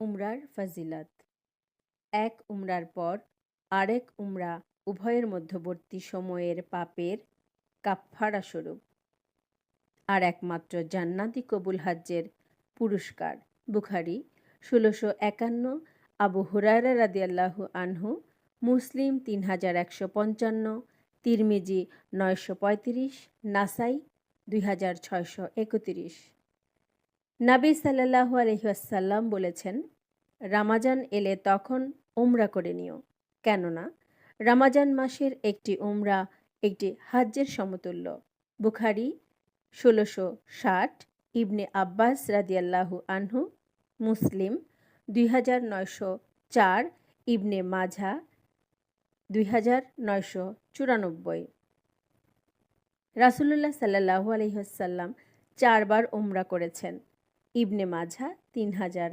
উমরার ফজিলত। এক উমরার পর আরেক উমরা উভয়ের মধ্যবর্তী সময়ের পাপের কাফফারা স্বরূপ, আর একমাত্র জান্নাতি কবুল হাজ্জের পুরস্কার। বুখারী ১৬৫১, আবু হুরায়রা রাদিয়াল্লাহু আনহু, মুসলিম ৩১৫৫, তিরমিজি ৯৩৫, নাসাই ২৬৩১। নবী সাল্লাল্লাহু আলাইহি ওয়াসাল্লাম বলেছেন, রামাজান এলে তখন উমরা করে নিও, কেননা রামাজান মাসের একটি উমরা একটি হাজ্জের সমতুল্য। বুখারী ১৬৬০, ইবনে আব্বাস রাদিয়াল্লাহু আনহু, মুসলিম ২৯০৪, ইবনে মাজাহ ২৯৯৪। রাসূলুল্লাহ সাল্লাল্লাহু আলাইহি ওয়াসাল্লাম ৪ বার উমরা করেছেন। ইবনে মাজাহ ৩০০০